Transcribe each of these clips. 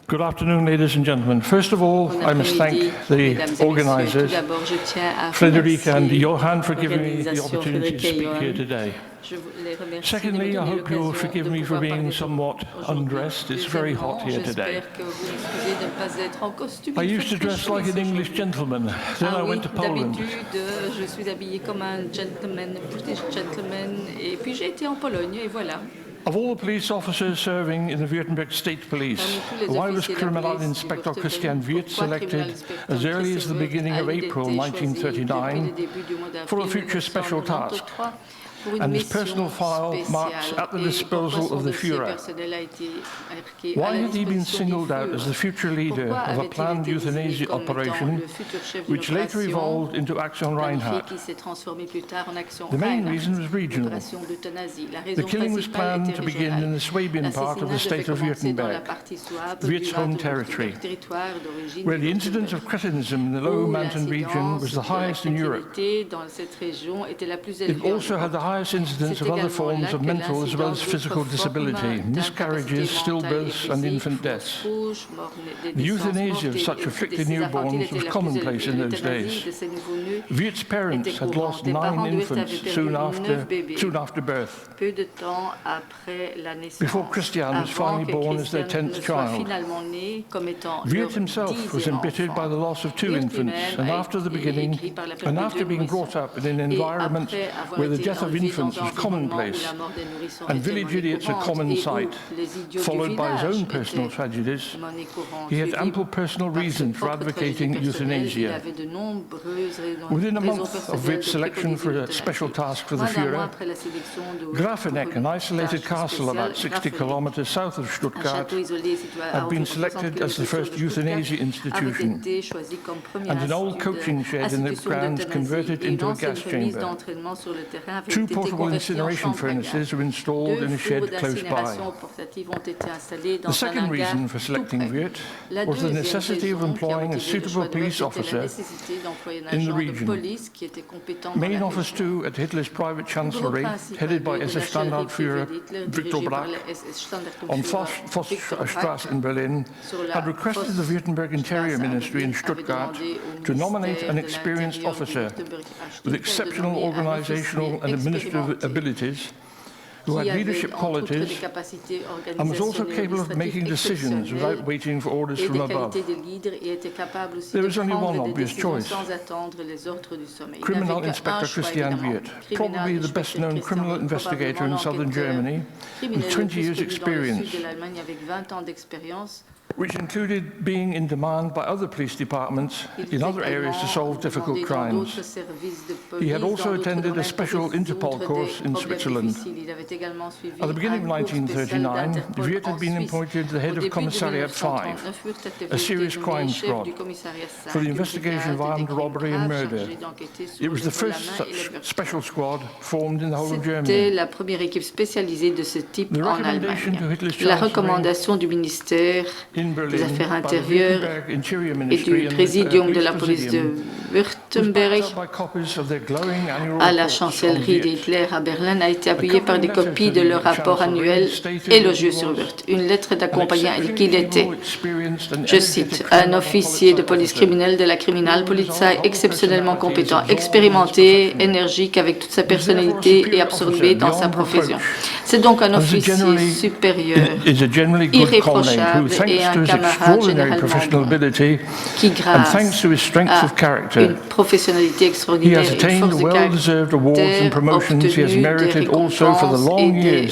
Good afternoon, ladies and gentlemen. First of all, I must thank the organisers, Frederica and Johan, for giving me the opportunity to speak here today. Secondly, I hope you'll forgive me for being somewhat undressed. It's very hot here today. I used to dress like an English gentleman. Then I went to Poland. Je suis habillée comme un gentleman, British gentleman, et puis j'ai été en Pologne, et voilà. Of all the police officers serving in the Württemberg State Police, why was Criminal Inspector Christian Wirth selected as early as the beginning of April 1939 for a future special task? And his personal file marks at the disposal of the Führer. Why had he been singled out as the future leader of a planned euthanasia operation, which later evolved into Aktion Reinhardt? The main reason was regional. The killing was planned to begin in the Swabian part of the state of Wurtemberg, Wirth's home territory, where the incidence of cretinism in the low mountain region was the highest in Europe. It also had the highest incidence of other forms of mental as well as physical disability, miscarriages, stillbirths and infant deaths. The euthanasia of such afflicted newborns was commonplace in those days. Wirth's parents had lost 9 infants soon after birth, before Christian was finally born as their 10th child. Wirth himself was embittered by the loss of 2 infants, and after being brought up in an environment where the death of infants was commonplace and village idiots a common sight, followed by his own personal tragedies, he had ample personal reason for advocating euthanasia. Within a month of Wirth's selection for a special task for the Führer, Grafeneck, an isolated castle about 60 kilometers south of Stuttgart, had been selected as the first euthanasia institution, and an old coaching shed in the grounds converted into a gas chamber. 2 portable incineration furnaces were installed in a shed close by. The second reason for selecting Wirth was the necessity of employing a suitable police officer in the region. Main office 2 at Hitler's private chancellery, headed by SS Sturmbannfuehrer Viktor Brack, on Vossstrasse in Berlin, had requested the Württemberg Interior Ministry in Stuttgart to nominate an experienced officer with exceptional organizational and administrative abilities, who had leadership qualities and was also capable of making decisions without waiting for orders from above. There was only one obvious choice: Criminal Inspector Christian Wirth, probably the best-known criminal investigator in southern Germany, with 20 years' experience, which included being in demand by other police departments in other areas to solve difficult crimes. He had also attended a special Interpol course in Switzerland. At the beginning of 1939, Wirth had been appointed the head of Commissariat 5, a serious crime squad, for the investigation of armed robbery and murder. It was the first such special squad formed in the whole of Germany. C'était la première équipe spécialisée de ce type en Allemagne. La recommandation du ministère des Affaires intérieures et du Présidium de la police de Wurtemberg à la chancellerie d'Hitler à Berlin a été appuyée par des copies de leur rapport annuel élogieux sur Wirth. Une lettre d'accompagnement indique qu'il était, je cite, un officier de police criminelle de la criminelle Polizei exceptionnellement compétent, expérimenté, énergique avec toute sa personnalité et absorbé dans sa profession. C'est donc un officier supérieur, irréprochable et un camarade généralement qui, grâce à une professionnalité extraordinaire et une force de caractère, obtenu des récompenses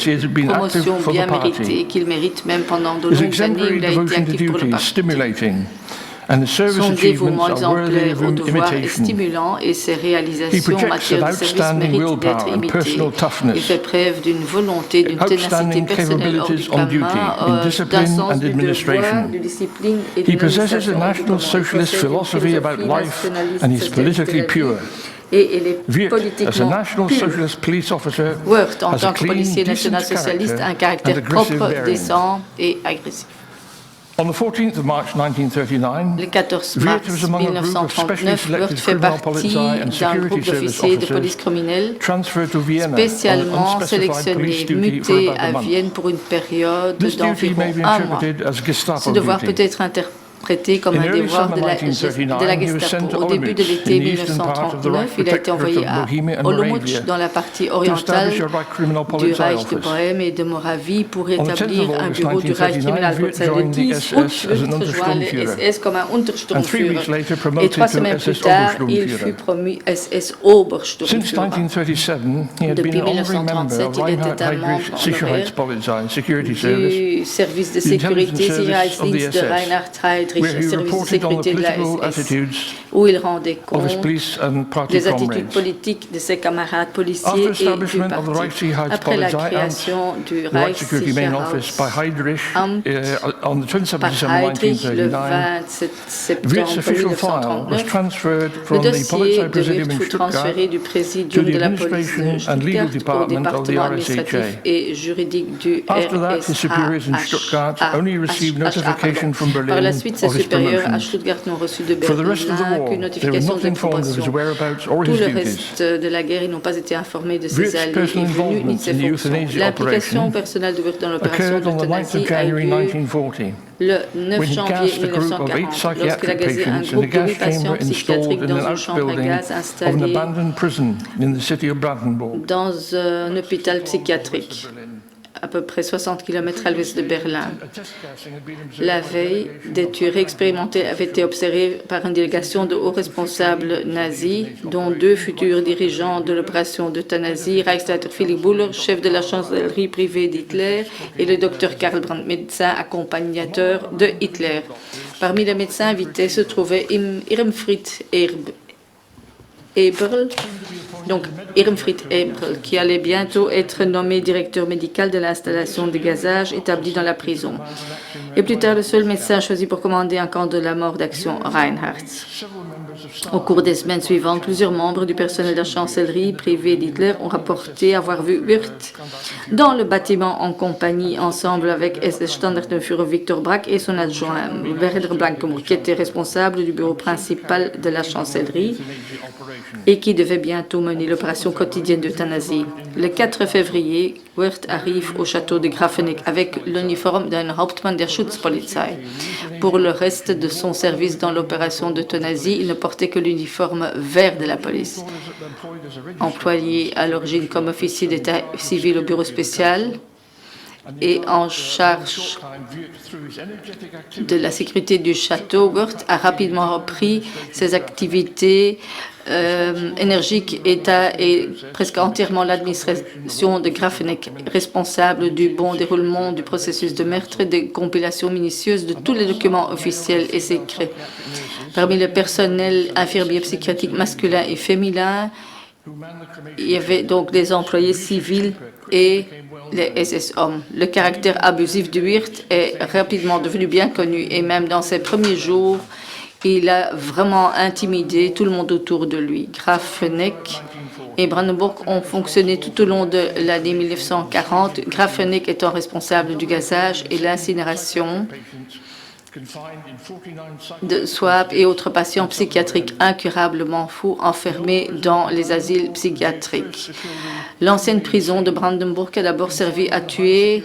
et des promotions bien méritées qu'il mérite même pendant de longues années où il a été actif pour le parti. Son dévouement exemplaire au devoir est stimulant et ses réalisations en matière de service méritent d'être imitées. Il fait preuve d'une volonté, d'une ténacité personnelle hors du commun, d'un sens du devoir, de discipline et de l'administration. Et il est politiquement pur. Wirth, en tant que policier national-socialiste, a un caractère propre, décent et agressif. Le 14 mars 1939, Wirth fait partie d'un groupe d'officiers de police criminelle spécialement sélectionnés, mutés à Vienne pour une période d'environ un mois. Ce devoir peut être interprété comme un devoir de la Gestapo. Au début de l'été 1939, il a été envoyé à Olomouc, dans la partie orientale du Reich de Brême et de Moravie, pour établir un bureau du Reich Kriminalpolizei. Le 10 août, Wirth rejoint le SS comme un Untersturmführer. Et 3 semaines plus tard, il fut promu SS Obersturmführer. Depuis 1937, il était un membre honoraire du service de sécurité Sicherheitsdienst de Reinhardt, service de sécurité de la SS, où il rendait compte des attitudes politiques de ses camarades policiers et du parti. Après la création du Reichssicherheitsamt par Heydrich le 27 septembre 1939, le dossier de Wirth fut transféré du présidium de la police de Stuttgart au département administratif et juridique du RSHH. Par la suite, ses supérieurs à Stuttgart n'ont reçu de Berlin qu'une notification d'approbation. Tout le reste de la guerre, ils n'ont pas été informés de ses allées et venues ni de ses fonctions. L'implication personnelle de Wirth dans l'opération d'euthanasie a eu lieu le 9 janvier 1940, lorsqu'il a gazé un groupe de 8 patients psychiatriques dans une chambre à gaz installée dans un hôpital psychiatrique, à peu près 60 km à l'ouest de Berlin. La veille, des tueries expérimentées avaient été observées par une délégation de hauts responsables nazis, dont 2 futurs dirigeants de l'opération d'euthanasie, Reichsleiter Philipp Buller, chef de la chancellerie privée d'Hitler, et le docteur Karl Brandt, médecin accompagnateur de Hitler. Parmi les médecins invités se trouvait Irmfried Eberl, qui allait bientôt être nommé directeur médical de l'installation de gazage établie dans la prison. Et plus tard, le seul médecin choisi pour commander un camp de la mort d'Aktion Reinhardt. Au cours des semaines suivantes, plusieurs membres du personnel de la chancellerie privée d'Hitler ont rapporté avoir vu Wirth dans le bâtiment en compagnie, ensemble avec SS Sturmbannfuehrer Viktor Brack et son adjoint Werner Blankenburg, qui était responsable du bureau principal de la chancellerie et qui devait bientôt mener l'opération quotidienne d'euthanasie. Le 4 février, Wirth arrive au château de Grafenegg avec l'uniforme d'un Hauptmann der Schutzpolizei. Pour le reste de son service dans l'opération d'euthanasie, il ne portait que l'uniforme vert de la police. Employé à l'origine comme officier d'état civil au bureau spécial et en charge de la sécurité du château, Wirth a rapidement repris ses activités énergiques et presque entièrement l'administration de Grafenegg, responsable du bon déroulement du processus de meurtre et des compilations minutieuses de tous les documents officiels et secrets. Parmi le personnel infirmier psychiatrique masculin et féminin, il y avait donc des employés civils et les SS hommes. Le caractère abusif de Wirth est rapidement devenu bien connu et même dans ses premiers jours, il a vraiment intimidé tout le monde autour de lui. Grafenegg et Brandenburg ont fonctionné tout au long de l'année 1940, Grafenegg étant responsable du gazage et l'incinération de SWAP et autres patients psychiatriques incurablement fous enfermés dans les asiles psychiatriques. L'ancienne prison de Brandenburg a d'abord servi à tuer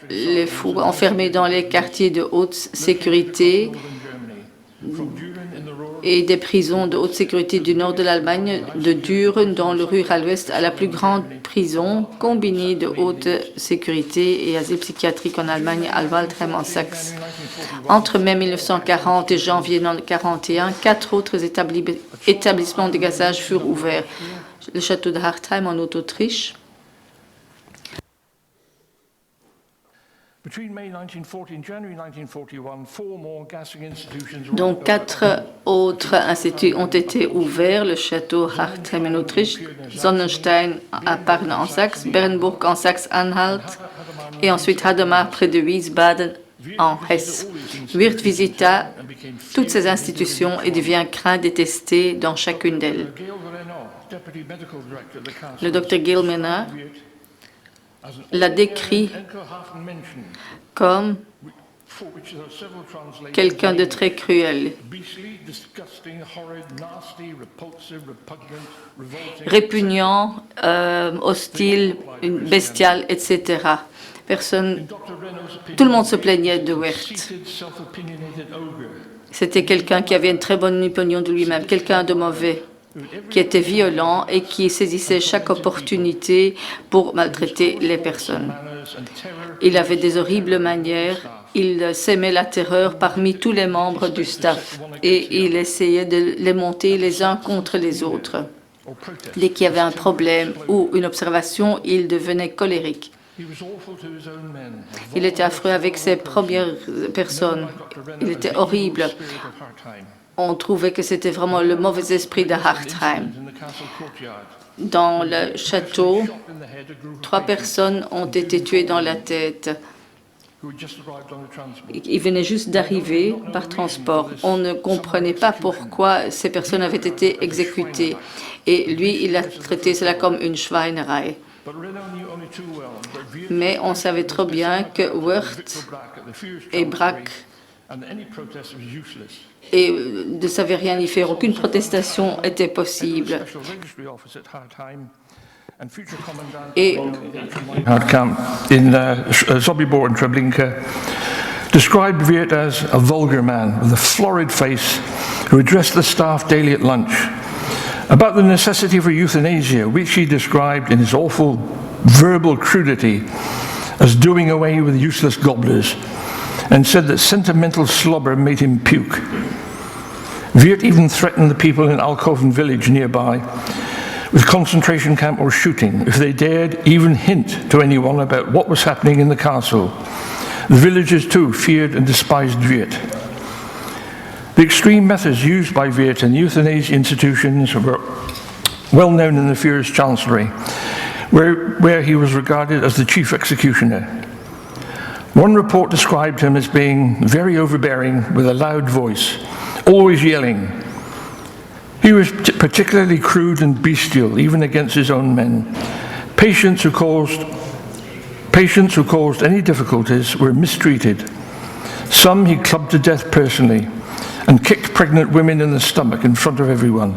les fous enfermés dans les quartiers de haute sécurité et des prisons de haute sécurité du nord de l'Allemagne, de Düren dans le rural ouest à la plus grande prison combinée de haute sécurité et asile psychiatrique en Allemagne, à Waldheim en Saxe. Entre mai 1940 et janvier 1941, 4 autres établissements de gazage furent ouverts. Le château de Hartheim en Haute-Autriche, donc 4 autres instituts ont été ouverts, le château Hartheim en Autriche, Sonnenstein à Parne en Saxe, Bernburg en Saxe-Anhalt et ensuite Hadamar près de Wiesbaden en Hesse. Wirth visita toutes ces institutions et devient craint détesté dans chacune d'elles. Le docteur Gilmena l'a décrit comme quelqu'un de très cruel, répugnant, hostile, bestial, etc. Tout le monde se plaignait de Wirth. C'était quelqu'un qui avait une très bonne opinion de lui-même, quelqu'un de mauvais, qui était violent et qui saisissait chaque opportunité pour maltraiter les personnes. Il avait des horribles manières, il sémait la terreur parmi tous les membres du staff et il essayait de les monter les uns contre les autres. Dès qu'il y avait un problème ou une observation, il devenait colérique. Il était affreux avec ses premières personnes. Il était horrible. On trouvait que c'était vraiment le mauvais esprit de Hartheim. Dans le château, 3 personnes ont été tuées dans la tête. Ils venaient juste d'arriver par transport. On ne comprenait pas pourquoi ces personnes avaient été exécutées. Et lui, il a traité cela comme une Schweinerei. Mais on savait trop bien que Wirth et Brack ne savaient rien y faire. Aucune protestation était possible. Et camp in Sobibor and Treblinka described Wirth as a vulgar man with a florid face who addressed the staff daily at lunch about the necessity for euthanasia, which he described in his awful verbal crudity as doing away with useless gobblers, and said that sentimental slobber made him puke. Wirth even threatened the people in Alkoven village nearby with concentration camp or shooting if they dared even hint to anyone about what was happening in the castle. The villagers too feared and despised Wirth. The extreme methods used by Wirth in euthanasia institutions were well known in the Führer's chancellery, where he was regarded as the chief executioner. One report described him as being very overbearing with a loud voice, always yelling. He was particularly crude and bestial, even against his own men. Patients who caused any difficulties were mistreated. Some he clubbed to death personally and kicked pregnant women in the stomach in front of everyone.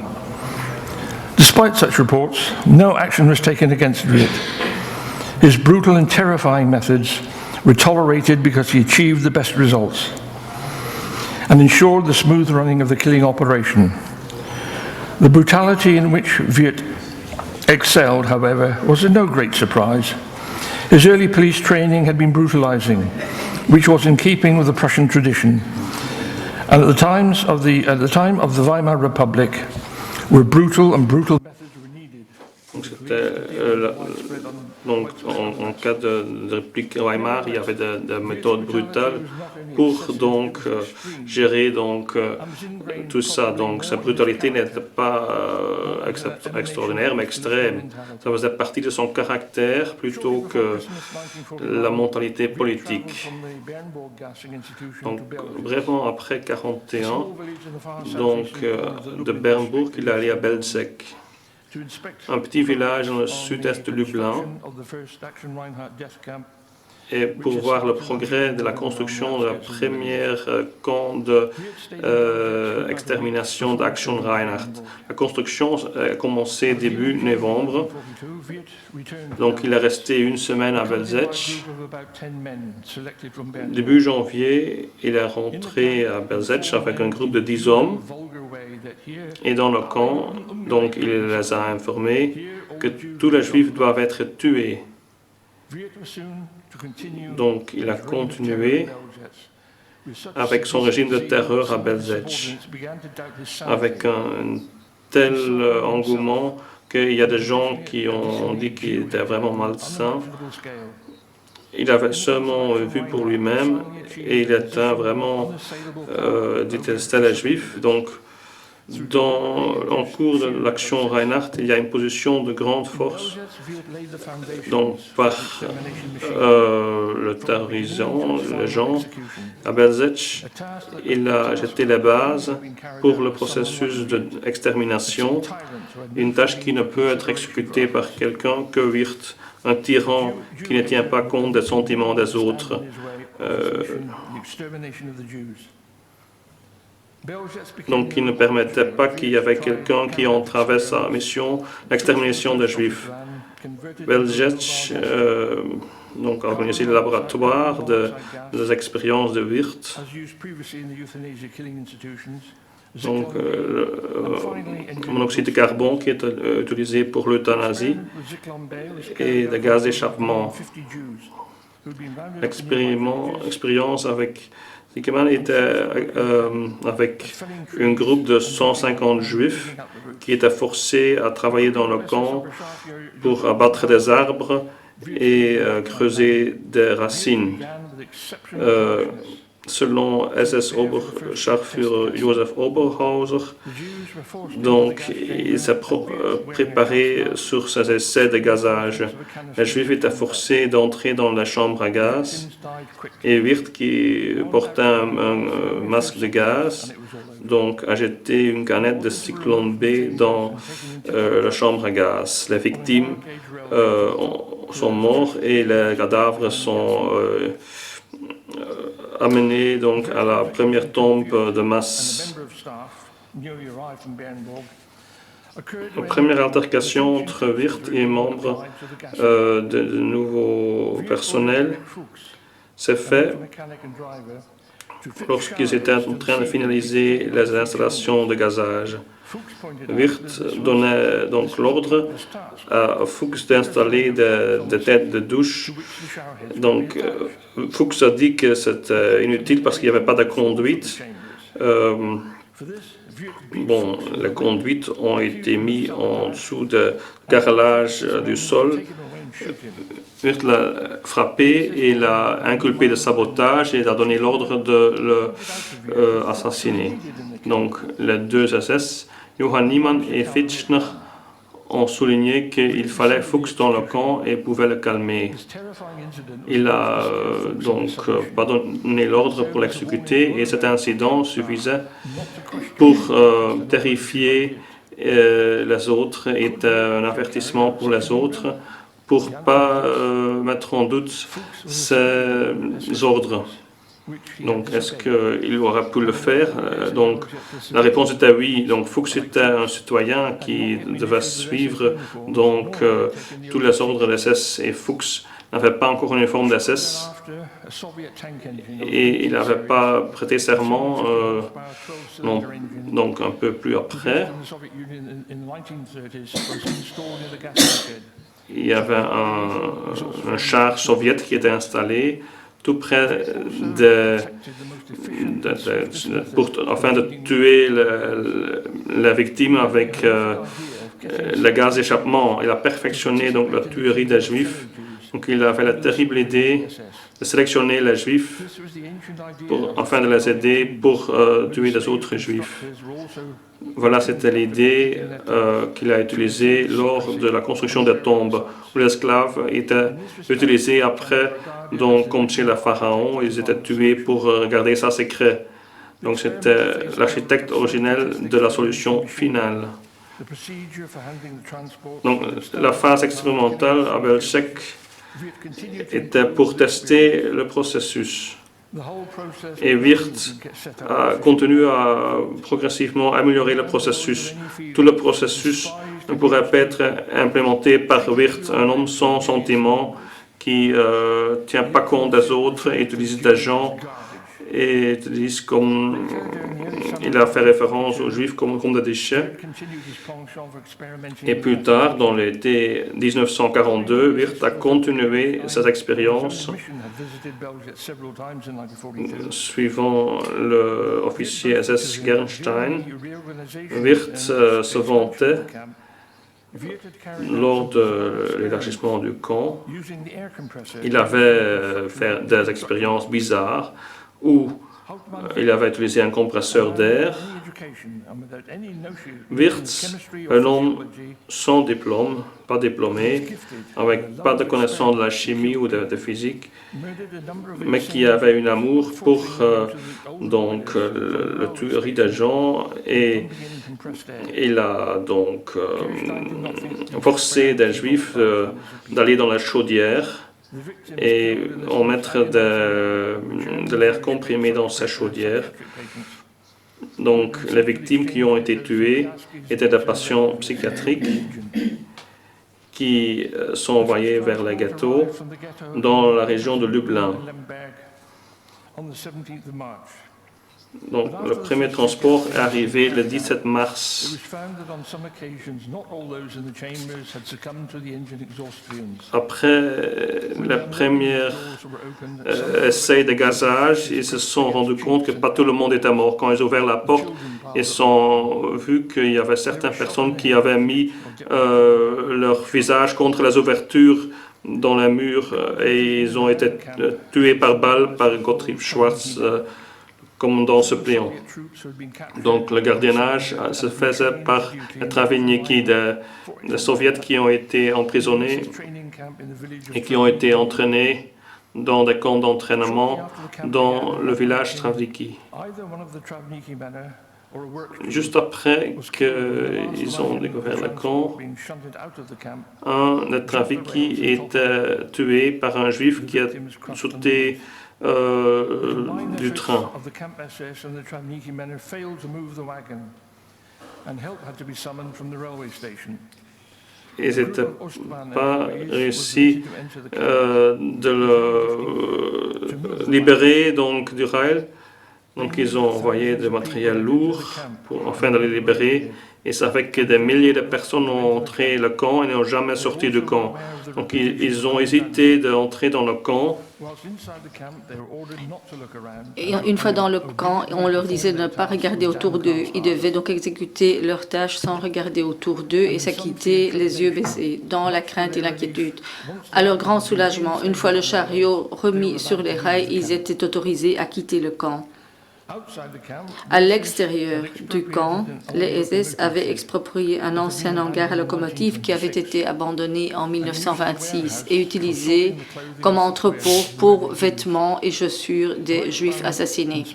Despite such reports, no action was taken against Wirth. His brutal and terrifying methods were tolerated because he achieved the best results and ensured the smooth running of the killing operation. The brutality in which Wirth excelled, however, was no great surprise. His early police training had been brutalizing, which was in keeping with the Prussian tradition. And at the time of the Weimar Republic, were brutal methods were needed. Donc, en cas de république Weimar, il y avait des méthodes brutales pour donc gérer tout ça. Donc, sa brutalité n'était pas extraordinaire, mais extrême. Ça faisait partie de son caractère plutôt que la mentalité politique. Donc, vraiment après 1941, donc de Bernburg, il est allé à Belzec, un petit village dans le sud-est de Lublin, et pour voir le progrès de la construction de la première camp d'extermination d'Aktion Reinhardt. La construction a commencé début novembre, donc il est resté une semaine à Belzec. Début janvier, il est rentré à Belzec avec un groupe de 10 hommes. Et dans le camp, donc, il les a informés que tous les Juifs doivent être tués. Donc, il a continué avec son régime de terreur à Belzec, avec un tel engouement qu'il y a des gens qui ont dit qu'il était vraiment malsain. Il avait seulement vu pour lui-même et il était vraiment détestait les Juifs. Donc, en cours de l'action Reinhardt, il y a une position de grande force, donc par le terrorisant les gens. À Belzec, il a jeté les bases pour le processus d'extermination, une tâche qui ne peut être exécutée par quelqu'un que Wirth, un tyran qui ne tient pas compte des sentiments des autres. donc qui ne permettait pas qu'il y avait quelqu'un qui entravait sa mission, l'extermination des Juifs. Belzec donc a organisé le laboratoire des expériences de Wirth. Donc, le monoxyde de carbone qui est utilisé pour l'euthanasie et le gaz d'échappement. L'expérience avec Zickerman était avec un groupe de 150 juifs qui étaient forcés à travailler dans le camp pour abattre des arbres et creuser des racines. Selon SS Oberscharführer Josef Oberhauser, donc il s'est préparé sur ces essais de gazage. Les Juifs étaient forcés d'entrer dans la chambre à gaz et Wirth, qui portait un masque de gaz, donc a jeté une canette de cyclone B dans la chambre à gaz. Les victimes sont mortes et les cadavres sont amené donc à la première tombe de masse. La première altercation entre Wirth et membres de nouveau personnel s'est faite lorsqu'ils étaient en train de finaliser les installations de gazage. Wirth donnait donc l'ordre à Fuchs d'installer des têtes de douche. Donc, Fuchs a dit que c'était inutile parce qu'il n'y avait pas de conduite. Les conduites ont été mises en dessous de carrelage du sol. Wirth l'a frappé et l'a inculpé de sabotage et a donné l'ordre de l'assassiner. Donc, les deux SS, Johann Niemann et Fitchner, ont souligné qu'il fallait Fuchs dans le camp et pouvait le calmer. Il a donc pas donné l'ordre pour l'exécuter et cet incident suffisait pour terrifier les autres et un avertissement pour les autres pour ne pas mettre en doute ces ordres. Donc, est-ce qu'il aurait pu le faire? Donc, la réponse était oui. Donc, Fuchs était un citoyen qui devait suivre donc, tous les ordres des SS et Fuchs n'avait pas encore une uniforme d'SS et il n'avait pas prêté serment non, donc un peu plus après. Il y avait un char soviétique qui était installé tout près afin de tuer la victime avec le gaz d'échappement. Il a perfectionné donc la tuerie des Juifs. Donc il avait la terrible idée de sélectionner les Juifs afin de les aider pour tuer les autres Juifs. Voilà, c'était l'idée qu'il a utilisée lors de la construction des tombes, où les esclaves étaient utilisés après, donc comme chez les pharaons, ils étaient tués pour garder ça secret. Donc c'était l'architecte originel de la solution finale. Donc la phase expérimentale à Belzec était pour tester le processus. Et Wirth a continué à progressivement améliorer le processus. Tout le processus ne pourrait pas être implémenté par Wirth, un homme sans sentiment qui ne tient pas compte des autres et utilise des gens et utilise comme il a fait référence aux Juifs comme des déchets. Et plus tard, dans l'été 1942, Wirth a continué ses expériences suivant l'officier SS Gernstein. Wirth se vantait lors de l'élargissement du camp. Il avait fait des expériences bizarres où il avait utilisé un compresseur d'air. Wirth, un homme sans diplôme, pas diplômé, avec pas de connaissance de la chimie ou de physique, mais qui avait un amour pour donc le tuerie des gens, et il a donc forcé des Juifs d'aller dans la chaudière et en mettre de l'air comprimé dans sa chaudière. Donc, les victimes qui ont été tuées étaient des patients psychiatriques qui sont envoyés vers les ghettos dans la région de Lublin. Donc, le premier transport est arrivé le 17 mars. Après le premier essai de gazage, ils se sont rendus compte que pas tout le monde était mort. Quand ils ont ouvert la porte, ils ont vu qu'il y avait certaines personnes qui avaient mis leur visage contre les ouvertures dans les murs et ils ont été tués par balle par Gottlieb Schwarz, commandant suppléant. Donc le gardiennage se faisait par les Traveniki des soviets qui ont été emprisonnés et qui ont été entraînés dans des camps d'entraînement dans le village Travniki. Juste après qu'ils ont découvert le camp, un des Travniki était tué par un juif qui a sauté du train. Ils n'étaient pas réussi de le libérer donc, du rail. Donc ils ont envoyé du matériel lourd afin de les libérer. Et ça fait que des milliers de personnes ont entré le camp et n'ont jamais sorti du camp. Donc ils ont hésité d'entrer dans le camp. Et une fois dans le camp, on leur disait de ne pas regarder autour d'eux. Ils devaient donc exécuter leurs tâches sans regarder autour d'eux et s'acquitter les yeux baissés, dans la crainte et l'inquiétude. À leur grand soulagement, une fois le chariot remis sur les rails, ils étaient autorisés à quitter le camp. À l'extérieur du camp, les SS avaient exproprié un ancien hangar à locomotive qui avait été abandonné en 1926 et utilisé comme entrepôt pour vêtements et chaussures des Juifs assassinés.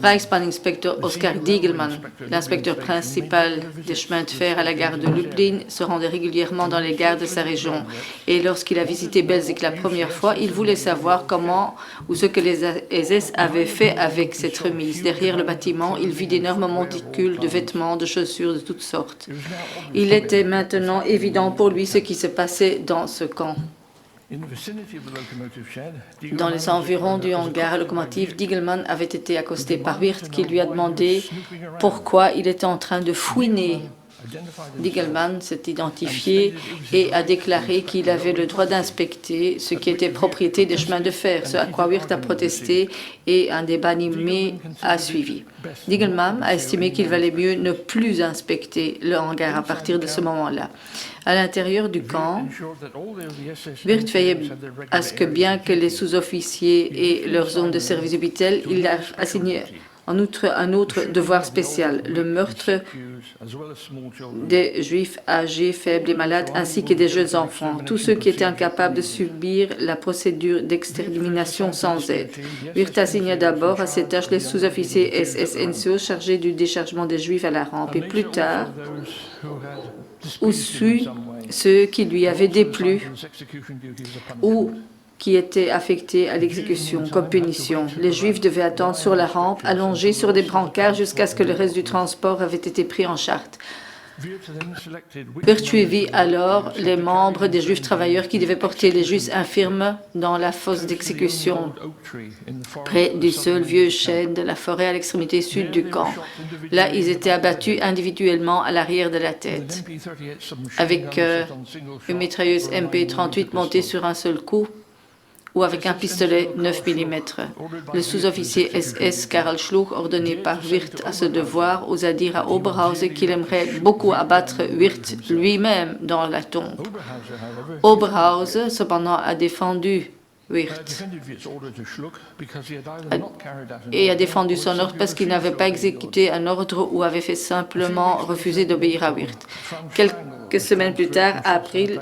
Reichsbahninspecteur Oskar Diegelmann, l'inspecteur principal des chemins de fer à la gare de Lublin, se rendait régulièrement dans les gares de sa région. Et lorsqu'il a visité Belzec la première fois, il voulait savoir comment ou ce que les SS avaient fait avec cette remise. Derrière le bâtiment, il vit d'énormes monticules de vêtements, de chaussures de toutes sortes. Il était maintenant évident pour lui ce qui se passait dans ce camp. Dans les environs du hangar à locomotive, Diegelmann avait été accosté par Wirth qui lui a demandé pourquoi il était en train de fouiner. Diegelmann s'est identifié et a déclaré qu'il avait le droit d'inspecter ce qui était propriété des chemins de fer, ce à quoi Wirth a protesté et un débat animé a suivi. Diegelmann a estimé qu'il valait mieux ne plus inspecter le hangar à partir de ce moment-là. À l'intérieur du camp, Wirth veillait à ce que bien que les sous-officiers et leur zone de service habituelle, il a assigné en outre un autre devoir spécial, le meurtre des Juifs âgés, faibles et malades, ainsi que des jeunes enfants, tous ceux qui étaient incapables de subir la procédure d'extermination sans aide. Wirth assigna d'abord à ces tâches les sous-officiers SS chargés du déchargement des Juifs à la rampe, et plus tard, ceux qui lui avaient déplu ou qui étaient affectés à l'exécution comme punition. Les Juifs devaient attendre sur la rampe, allongés sur des brancards jusqu'à ce que le reste du transport avait été pris en charge. Wirth suivit alors les membres des Juifs travailleurs qui devaient porter les Juifs infirmes dans la fosse d'exécution, près du seul vieux chêne de la forêt à l'extrémité sud du camp. Là, ils étaient abattus individuellement à l'arrière de la tête, avec une mitrailleuse MP-38 montée sur un seul coup, ou avec un pistolet 9 mm. Le sous-officier SS Karl Schluch, ordonné par Wirth à ce devoir, osa dire à Oberhauser qu'il aimerait beaucoup abattre Wirth lui-même dans la tombe. Oberhauser, cependant, a défendu Wirth et a défendu son ordre parce qu'il n'avait pas exécuté un ordre ou avait fait simplement refuser d'obéir à Wirth. Quelques semaines plus tard,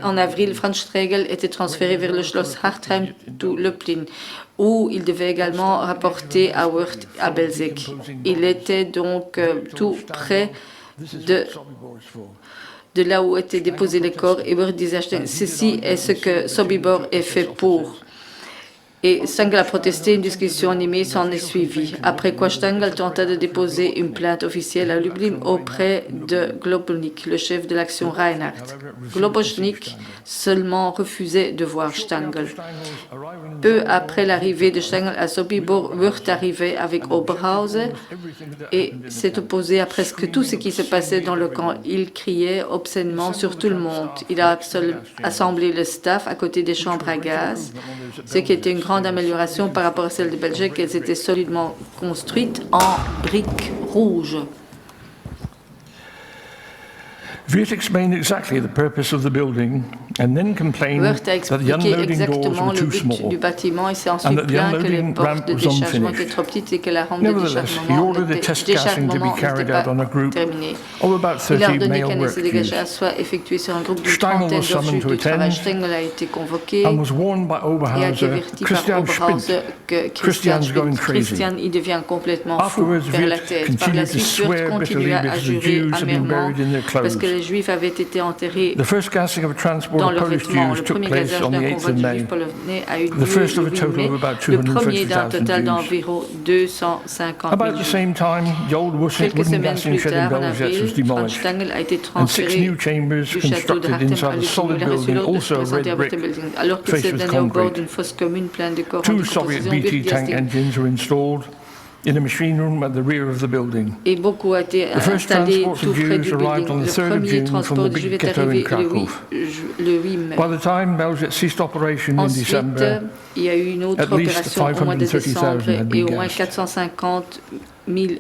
en avril, Franz Stregel était transféré vers le Schloss Hartheim du Lublin, où il devait également rapporter à Wirth à Belzec. Il était donc tout près de là où étaient déposés les corps, et Wirth disait à Stengel, ceci est ce que Sobibor est fait pour. Et Stengel a protesté, une discussion animée s'en est suivie. Après quoi, Stengel tenta de déposer une plainte officielle à Lublin auprès de Globocnik, le chef de l'Aktion Reinhardt. Globocnik seulement refusait de voir Stengel. Peu après l'arrivée de Stengel à Sobibor, Wirth arrivait avec Oberhauser et s'est opposé à presque tout ce qui se passait dans le camp. Il criait obscènement sur tout le monde. Il a assemblé le staff à côté des chambres à gaz, ce qui était une grande amélioration par rapport à celle de Belgique. Elles étaient solidement construites en briques rouges. Wirth explained exactly the purpose of the building and then complained that the unloading doors were too small du bâtiment et s'est ensuite plaint que les portes de déchargement étaient trop petites et que la rampe de déchargement n'était pas terminée. Il a ordonné qu'un essai de dégagage soit effectué sur un groupe d'une trentaine de juifs du travail. Stengel a été convoqué et a été averti par Oberhauser que Christian il devient complètement fou, perd la tête. Par la suite, Wirth continua à jurer amèrement parce que les Juifs avaient été enterrés dans leurs vêtements. Le premier gazage d'un convoi de Juifs polonais a eu lieu le 8 mai, le premier d'un total d'environ 250 000 Juifs. Quelques semaines plus tard, en avril, Franz Stengel a été transféré du château de Hartem à Luxembourg, reçu l'ordre de se présenter à Wurtemberg. Alors qu'il se tenait au bord d'une fosse commune pleine de corps en décomposition, et beaucoup a été installé tout près du building. Le premier transport de Juifs est arrivé le 8 mai. Ensuite, il y a eu une autre opération au mois de décembre et au moins 530 000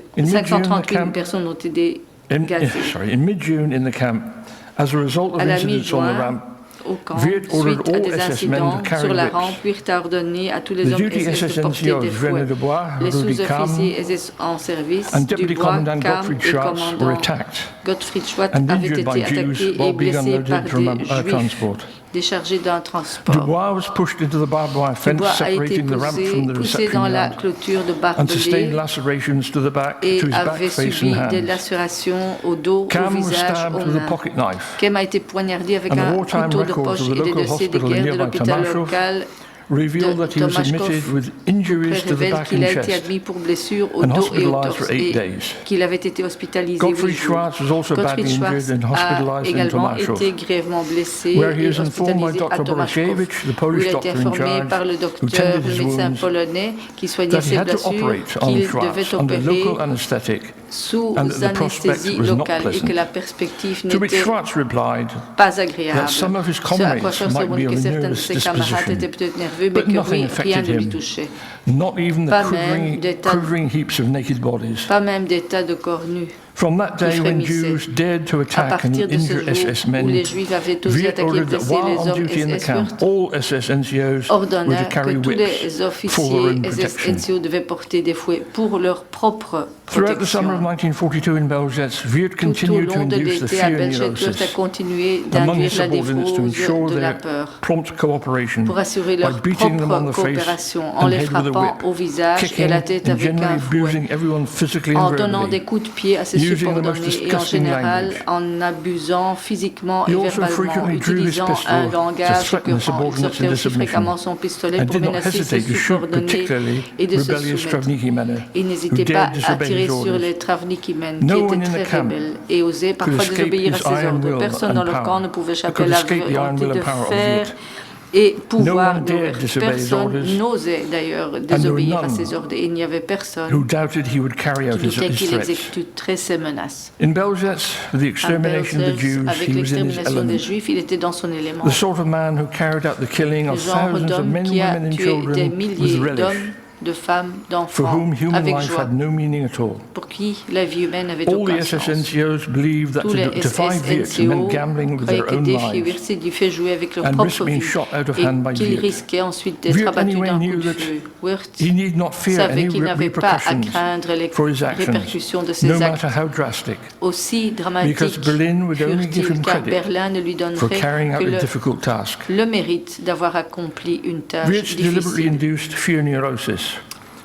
personnes ont été gazées. À la mi-juin, au camp, suite à des incidents sur la rampe, Wirth a ordonné à tous les hommes SS de porter des fouets. Les sous-officiers SS en service, Dubois, Kam et commandant Gottfried Schwatt avaient été attaqués et blessés par des Juifs déchargés d'un transport. Dubois a été poussé dans la clôture de barbelés et avait subi des lacérations au dos, au visage, aux mains. Kem a été poignardé avec un couteau de poche et des dossiers de guerre de l'hôpital local de Tomaszków révèle qu'il a été admis pour blessure au dos et au torse et qu'il avait été hospitalisé 8 jours. Gottfried Schwarz a également été grièvement blessé et hospitalisé à Tomaszków, où il a été informé par le docteur, le médecin polonais qui soignait ses blessures, qu'il devait opérer sous anesthésie locale et que la perspective n'était pas agréable. Ce à quoi Schwarz répondit que certains de ses camarades étaient peut-être nerveux, mais que rien ne lui touchait. Pas même des tas de corps nus. À partir de ce jour où les Juifs avaient osé attaquer et blesser les hommes SS, ordonna que tous les officiers SS-NCO devaient porter des fouets pour leur propre protection. Tout au long de l'été à Belgique, Wirth a continué d'induire la névrose de la peur pour assurer leur propre coopération en les frappant au visage et à la tête avec un fouet, en donnant des coups de pied à ses subordonnés et en général en abusant physiquement et verbalement, utilisant un langage écœurant. Il sortait aussi fréquemment son pistolet pour menacer ses subordonnés et de se soumettre. Il n'hésitait pas à tirer sur les Travnikimen, qui étaient très rebelles et osaient parfois désobéir à ses ordres. Personne dans leur camp ne pouvait échapper à la volonté de faire et pouvoir de Wirth. Personne n'osait d'ailleurs désobéir à ses ordres et il n'y avait personne qui doutait qu'il exécuterait ses menaces. À Belzec, avec l'extermination des Juifs, il était dans son élément. Le genre d'homme qui a tué des milliers d'hommes, de femmes, d'enfants, avec joie, pour qui la vie humaine n'avait aucun sens. Tous les SS-NCO croyaient que défier Wirth signifiait jouer avec leur propre vie et qu'ils risquaient ensuite d'être abattus d'un coup de feu. Wirth savait qu'il n'avait pas à craindre les répercussions de ses actes. Aussi dramatiques furent-ils car Berlin ne lui donnerait que le mérite d'avoir accompli une tâche difficile.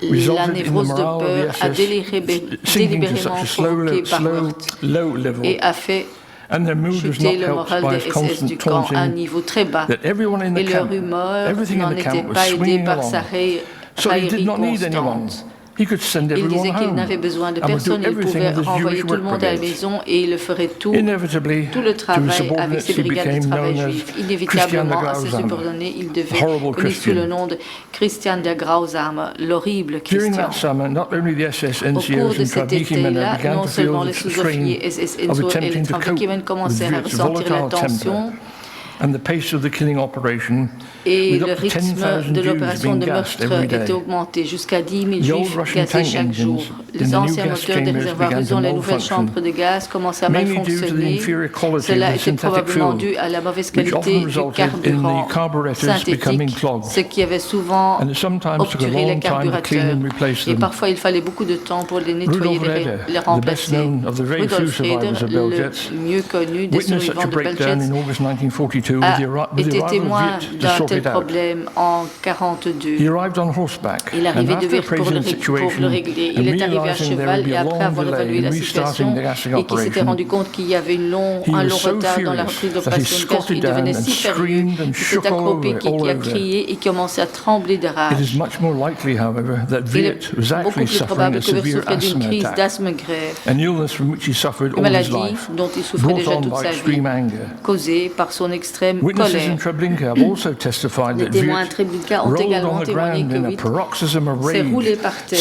La névrose de peur a délibérément provoquée par Wirth et a fait chuter le moral des SS du camp à un niveau très bas. Et leur humeur n'en était pas aidée par sa raillerie constante. Il disait qu'il n'avait besoin de personne, il pouvait renvoyer tout le monde à la maison et il ferait tout le travail avec ses brigades de travail juifs. Inévitablement, à ses subordonnés, il devait connu sous le nom de Christian der Grausame, l'horrible Christian. Au cours de cet été-là, non seulement les sous-officiers SS Enzo et les Travnikimen commencèrent à ressentir la tension, et le rythme de l'opération de meurtre était augmenté jusqu'à 10 000 juifs gazés chaque jour. Les anciens moteurs des réservoirs usant les nouvelles chambres de gaz commençaient à mal fonctionner. Cela était probablement dû à la mauvaise qualité du carburant synthétique, ce qui avait souvent obturé les carburateurs. Et parfois, il fallait beaucoup de temps pour les nettoyer et les remplacer. Rudolf Reder, le mieux connu des survivants de Belgiens, a été témoin d'un tel problème en 1942. Il arrivait de Wirth pour le régler. Il est arrivé à cheval et après avoir évalué la situation et qu'il s'était rendu compte qu'il y avait un long retard dans la reprise d'opération de gaz, il devenait si furieux qu'il s'est accroupi, qui a crié et commençait à trembler de rage. Il est beaucoup plus probable que Wirth souffrait d'une crise d'asthme grave, une maladie dont il souffrait déjà toute sa vie, causée par son extrême colère. Les témoins à Treblinka ont également témoigné que Wirth s'est roulé par terre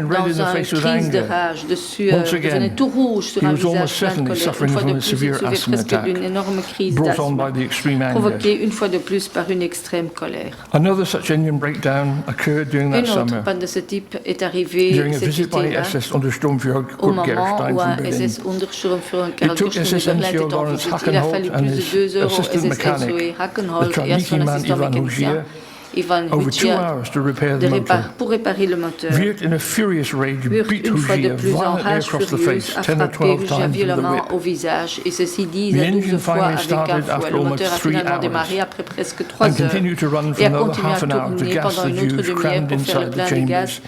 dans une crise de rage, de sueur, devenait tout rouge sur un visage plein de colère. Une fois de plus, il souffrait presque d'une énorme crise d'asthme, provoquée une fois de plus par une extrême colère. Une autre panne de ce type est arrivée cet été-là, au moment où un SS Sturmbannfuehrer Christian Wirth était en visite. Il a fallu plus de 2 heures au SS Enzo et Hackenhol et à son assistant mécanicien, Ivan Hutcher, pour réparer le moteur. Wirth, une fois de plus en rage furieuse, a frappé Hutcher violemment au visage, et ceci 10 à 12 fois avec un fouet. Le moteur a finalement démarré après presque 3 heures et a continué à tourner pendant une autre demi-heure pour faire le plein de gaz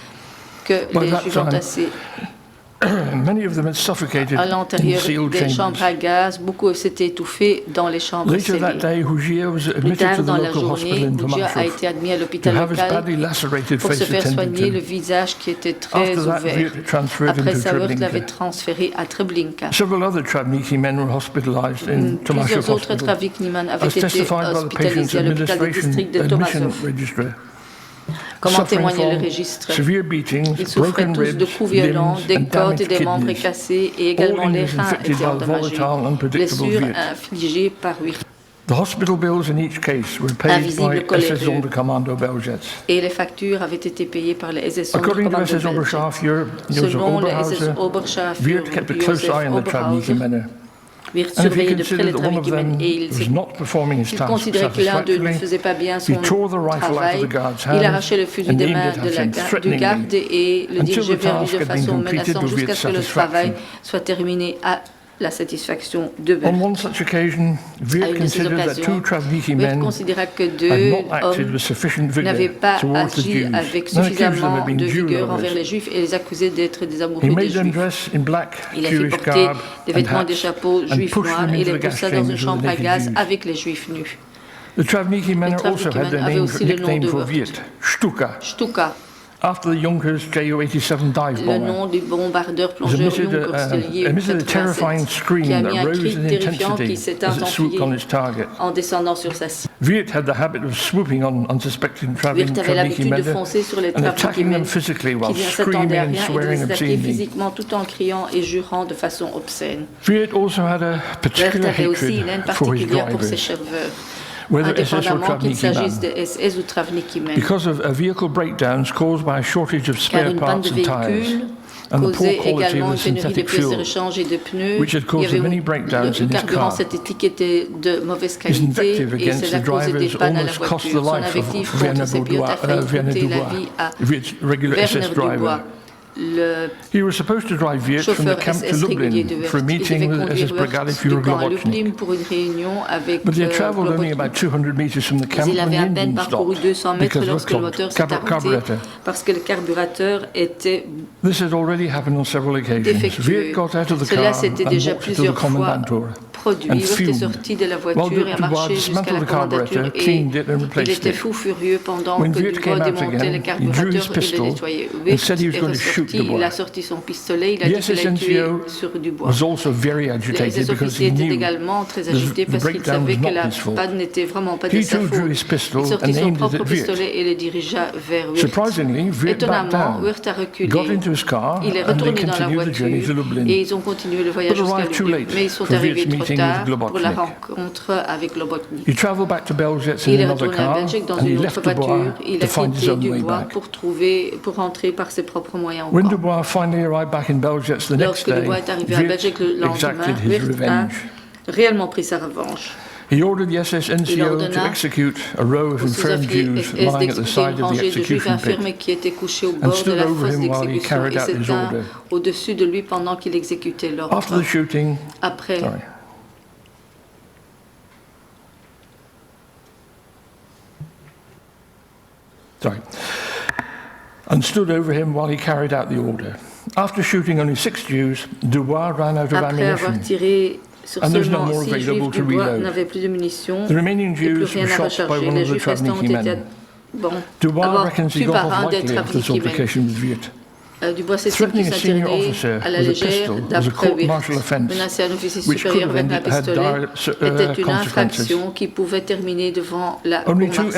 que les juifs ont tassé. À l'intérieur des chambres à gaz, beaucoup s'étaient étouffés dans les chambres scellées. Plus tard dans la journée, Hutcher a été admis à l'hôpital local pour se faire soigner le visage qui était très ouvert. Après ça, Wirth l'avait transféré à Treblinka. Plusieurs autres Travnikimen avaient été hospitalisés à l'hôpital du district de Tomasov. Comme en témoignait le registre, ils souffraient tous de coups violents, des côtes et des membres cassés, et également les reins étaient endommagés. Blessures infligées par Wirth. Invisible colère. Et les factures avaient été payées par les SS Sturmbannfuehrer belges. Selon les SS Oberscharführer Josef Oberhauser, Wirth surveillait de près les Travnikimen et il considérait que l'un d'eux ne faisait pas bien son travail. Il arrachait le fusil de main du garde et le dirigeait vers lui de façon menaçante jusqu'à ce que le travail soit terminé à la satisfaction de Wirth. À une de ces occasions, Wirth considéra que 2 hommes n'avaient pas agi avec suffisamment de vigueur envers les Juifs et les accusait d'être des amoureux des Juifs. Il a fait porter des vêtements et des chapeaux juifs noirs et les poussa dans une chambre à gaz avec les Juifs nus. Les Travnikimen avaient aussi le nom de Wirth, Stuttgart. Le nom du bombardeur plongeur Junkers qui a mis un cri terrifiant qui s'est intensifié en descendant sur sa cible. Wirth avait l'habitude de foncer sur les Travnikimen qui ne s'attendaient à rien et de les attaquer physiquement tout en criant et jurant de façon obscène. Wirth avait aussi une haine particulière pour ses serveurs, indépendamment qu'il s'agisse de SS ou Travnikimen. Car une panne de véhicules causait également une pénurie de pièces de rechange et de pneus. Le carburant synthétique était de mauvaise qualité et cela causait des pannes à la voiture. Son invectif contre ces pilotes a failli coûter la vie à Werner Dubois, le chauffeur SS régulier de Wirth. Il devait conduire Wirth du camp à Lublin pour une réunion avec Globocnik. Mais il avait à peine parcouru 200 mètres lorsque le moteur s'est arrêté parce que le carburateur était défectueux. Cela s'était déjà plusieurs fois produit. Wirth est sorti de la voiture et a marché jusqu'à la commandature et il était fou furieux pendant que Dubois démontait le carburateur et le nettoyait. Wirth est ressorti, il a sorti son pistolet, il a dit qu'il allait tuer sur Dubois. Les SS-officiers étaient également très agités parce qu'ils savaient que la panne n'était vraiment pas de sa faute. Il sortit son propre pistolet et le dirigea vers Wirth. Étonnamment, Wirth a reculé. Il est retourné dans la voiture et ils ont continué le voyage jusqu'à Lublin. Mais ils sont arrivés trop tard pour la rencontre avec Globocnik. Il est retourné à Belgique dans une autre voiture. Il a quitté Dubois pour rentrer par ses propres moyens au camp. Lorsque Dubois est arrivé à Belgique le lendemain, Wirth a réellement pris sa revanche. He ordered the SS NCO to execute a row of infirmed Jews lying at the side of the execution pit and stood over him while he carried out his order. Au-dessus de lui pendant qu'il exécutait l'ordre. After the shooting, Après, and stood over him while he carried out the order. After shooting only 6 Jews, Dubois ran out of ammunition. Sur seulement 6 Juifs, Dubois n'avait plus de munitions et plus rien à recharger. Les Juifs restants ont été avoir tués par un des trafiqués. Dubois s'estime qu'il s'est tiré à la légère d'après Wirth. Menacer un officier supérieur avec un pistolet était une infraction qui pouvait terminer devant la cour martiale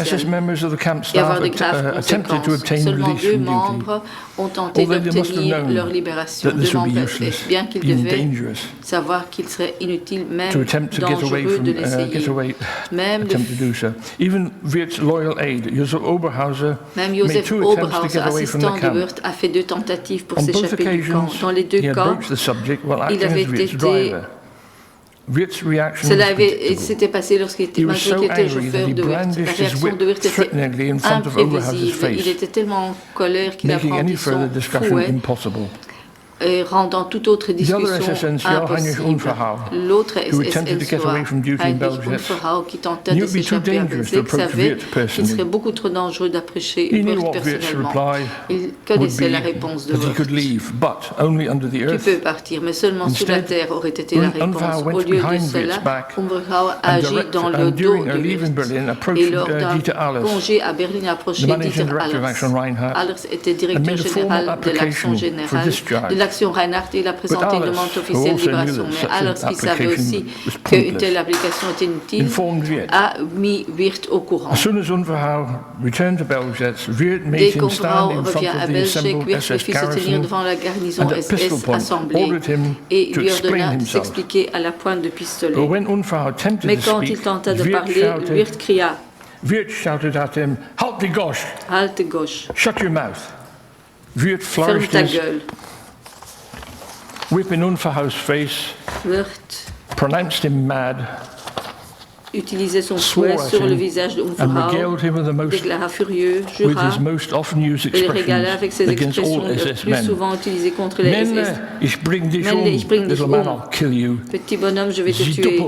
et avoir de graves conséquences. Seulement 2 membres ont tenté d'obtenir leur libération. 2 membres SS, bien qu'ils devaient savoir qu'il serait inutile, même dangereux de l'essayer. Même Josef Oberhauser, assistant de Wirth, a fait 2 tentatives pour s'échapper du camp. Dans les 2 cas, il avait été... S'était passé malgré qu'il était chauffeur de Wirth. La réaction de Wirth était imprévisible. Il était tellement en colère qu'il a brandi son fouet, rendant toute autre discussion impossible. L'autre SS Heinrich Unverhau, qui tentait de s'échapper à Belzec, savait qu'il serait beaucoup trop dangereux d'approcher Wirth personnellement. Il connaissait la réponse de Wirth. Tu peux partir, mais seulement sous la terre aurait été la réponse. Au lieu de cela, Unverhau a agi dans le dos de Wirth. Et lors d'un congé à Berlin approché Dieter Allers. Allers était directeur général de l'Aktion Reinhardt, il a présenté une demande officielle de libération. Mais Allers, qui savait aussi qu'une telle application était inutile, a mis Wirth au courant. Dès qu'Unverhau revient à Belgique, Wirth le fit se tenir devant la garnison SS assemblée et lui ordonna de s'expliquer à la pointe de pistolet. Mais quand il tenta de parler, Wirth cria « Halte gauche !» Ferme ta gueule. Whip in Unverhau's face, Wirth pronounced him mad, utilisait son fouet sur le visage d'Unverhau, déclara furieux, jura, et le régala avec ses expressions le plus souvent utilisées contre les SS. Männle, ich bring dich Petit bonhomme, je vais te tuer.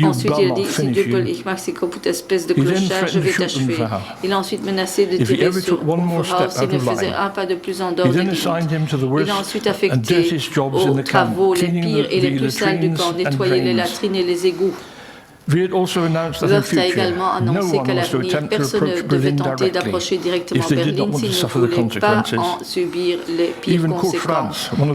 Ensuite, il a dit, si Duppel, ich mach sie kaputt, espèce de clochard, je vais t'achever. Il a ensuite menacé de tirer sur Unverhau s'il ne faisait un pas de plus en dehors des limites. Il a ensuite affecté aux travaux les pires et les plus sales du camp, nettoyer les latrines et les égouts. Wirth a également annoncé qu'à l'avenir, personne ne devait tenter d'approcher directement Berlin s'il ne voulait pas en subir les pires conséquences. Même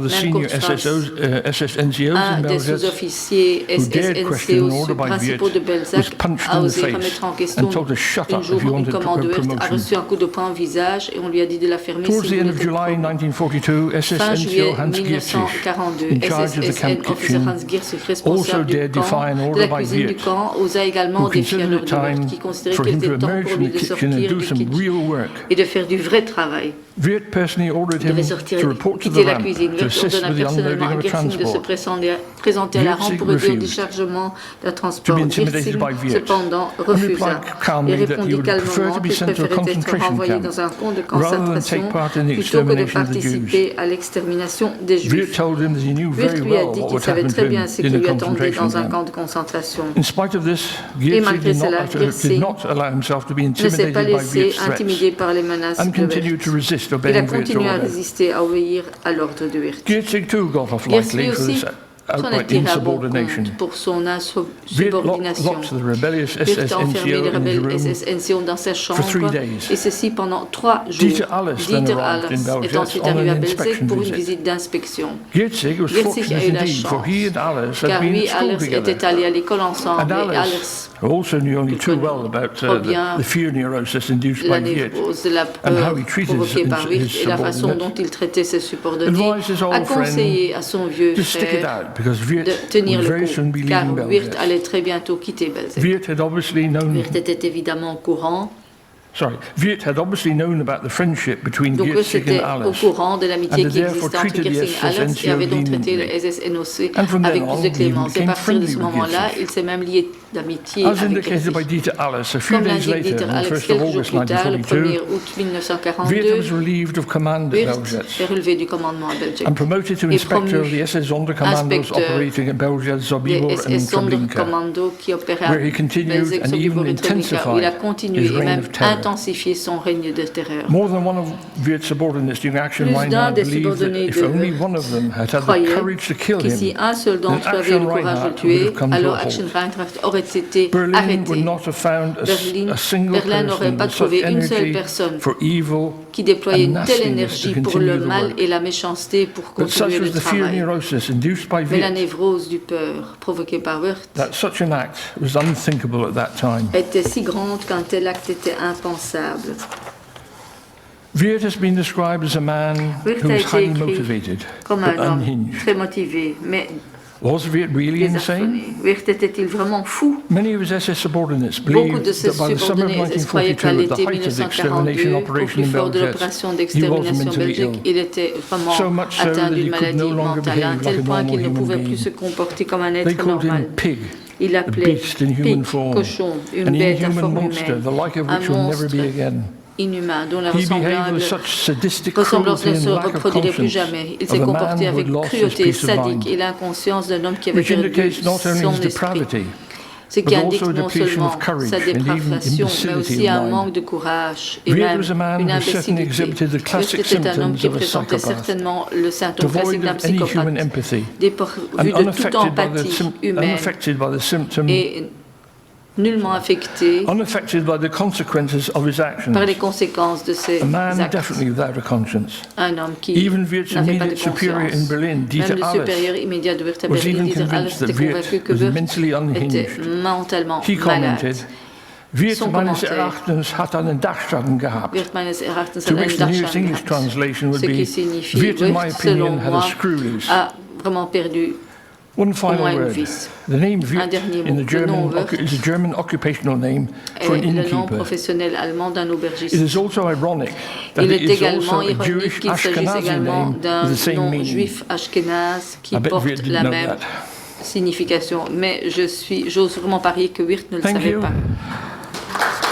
un des sous-officiers SS-NCO principaux de Belzec a osé remettre en question un jour une commande de Wirth, a reçu un coup de poing au visage et on lui a dit de la fermer s'il voulait être fin juillet 1942, SS-N officer Hans Gierse, responsable du camp, de la cuisine du camp, osa également défier l'ordre de Wirth, qui considérait qu'il était temps pour lui de sortir du kitchen et de faire du vrai travail. Il devait sortir, quitter la cuisine. Wirth ordonna personnellement à Giersing de se présenter à la rampe pour aider au déchargement d'un transport. Giersing, cependant, refusa et répondit calmement qu'il préférait être renvoyé dans un camp de concentration plutôt que de participer à l'extermination des Juifs. Wirth lui a dit qu'il savait très bien ce qui lui attendait dans un camp de concentration. Et malgré cela, Giersing ne s'est pas laissé intimider par les menaces de Wirth. Il a continué à résister, à obéir à l'ordre de Wirth. Giersing aussi outright insubordination. Pour son Wirth insubordination. locked the rebellious Wirth SS a enfermé les NCO in his rebelles room SS NCO dans sa chambre, for 3 days. et ceci pendant 3 jours. Dieter Alles then arrived in est Belgium ensuite on arrivé an à Belzec inspection pour une visit. visite d'inspection. Wirtzig was Wirtzig fortunate a eu la indeed, for he and Alles had car been lui at school Alles together. était allé à l'école ensemble, And et Alles Alles also knew only too well about the fear neurosis induced by la Wirth névrose de la and how peur he treated provoquée par Wirth his et la façon dont subordinates. il traitait ses subordonnés, Advised his a old conseillé friend à son vieux to stick it frère out because de Wirth tenir would le very soon coup, be car leaving Wirth Belgium. allait très bientôt quitter Belzec. Wirth had obviously known. Wirth était évidemment au courant. Wirth had obviously known about the friendship between Donc Wirtzig c'était and au Alles. courant de l'amitié and qui therefore existait entre treated the Wirtzig et Alles SS et avait donc NCO traité le leniently. SS-NOC And from avec then plus de on, he clémence. Et à became partir de friendly ce with moment-là, Wirtzig. il s'est même lié d'amitié As avec indicated by Wirtzig. Dieter Alles, a few Comme days l'indique later, Dieter on the Alex 1st of quelques jours August plus tard, le 1er 1942, août Wirth 1942, was relieved of command at Wirth Belzec est relevé du commandement à Belzec and promoted to et inspector of promu the SS Sonderkommandos inspecteur operating at Belzec, des Sobibor and SS Treblinka, Sonderkommando qui opéraient à where he continued Belzec, and Sobibor even et Treblinka, où il a intensified continué his et reign même of terror. intensifié son règne de terreur. More than one of Wirth's subordinates during Aktion Plus d'un Reinhardt des believed that subordonnés if de only one of them had had the croyait courage to kill que si him, un seul then d'entre eux avait eu Aktion le courage de le Reinhardt would tuer, have come to alors a Aktion halt. Reinhardt aurait été Berlin would arrêté. not have found a single Berlin n'aurait person pas with such trouvé une seule energy personne for evil qui déployait and une telle nastiness énergie to pour continue le the mal work. et la méchanceté pour But such continuer was le the fear travail. neurosis induced by Mais la Wirth névrose du peur provoquée par Wirth that such an act was unthinkable at that time. était si grande qu'un tel acte était impensable. Wirth has been described as a man Wirth who a was été highly écrit motivated comme but un homme unhinged. très motivé, mais Was Wirth really insane? désarçonné. Wirth était-il vraiment fou? Many of his SS subordinates Beaucoup believed de ses that by the summer of subordonnés croyaient qu'à 1942, at the l'été height of the extermination 1942, au operation plus in fort de Belzec, l'opération he was d'extermination mentally belgique, ill. il était vraiment So much so atteint that he d'une could maladie no longer mentale, à un behave tel like a point qu'il ne normal pouvait human plus being. se comporter comme un They être called him normal. Pig, Il a appelait beast in human Pig, form, cochon, une an bête à inhuman forme monster, humaine, the like of un which will never monstre be again. inhumain, dont la He behaved with ressemblance such sadistic ne cruelty and se lack of reproduirait plus conscience jamais. Il of s'est a man comporté who avec had lost his cruauté peace of sadique mind, et l'inconscience d'un homme qui avait which perdu indicates not only son his esprit. depravity, Ce qui but indique also a non depletion seulement of courage sa and even dépravation, mais imbecility aussi of un mind. manque de courage et Wirth même was a man une who certainly imbécilité. exhibited the classic Wirth était un homme symptoms qui of a présentait psychopath, certainement le symptôme classique devoid d'un of any human psychopathe, empathy, dépourvu and de toute empathie humaine unaffected by the symptom, et nullement affecté unaffected by the consequences of his actions. par les conséquences de ses A man actes. definitely without a conscience. Un homme qui Even Wirth's n'avait pas de immediate superior in conscience. Berlin, Même Dieter le Alles, supérieur immédiat de Wirth à was Berlin, even Dieter Alles, convinced était that Wirth convaincu que was Wirth mentally était unhinged. mentalement He malade. commented, Wirth Son meines commentaire. Erachtens hat einen Dachschaden gehabt. Wirth meines Erachtens To hat which einen the newest English Dachschaden gehabt. translation would Ce qui be, signifie, Wirth, in my Wirth, selon opinion, had a moi, screw loose. a vraiment perdu One au final moins une word. vis. The name Wirth dernier in mot. the Le nom German Wirth is a German occupational name for an est le nom innkeeper. professionnel allemand d'un aubergiste. It is also ironic that Il it est is également also a ironique Jewish qu'il s'agisse Ashkenazi également name d'un with the same nom meaning. juif ashkénaze qui I bet porte Wirth didn't la know même that. signification. Mais j'ose vraiment parier que Wirth ne le Thank savait you. pas.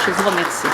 Je vous remercie.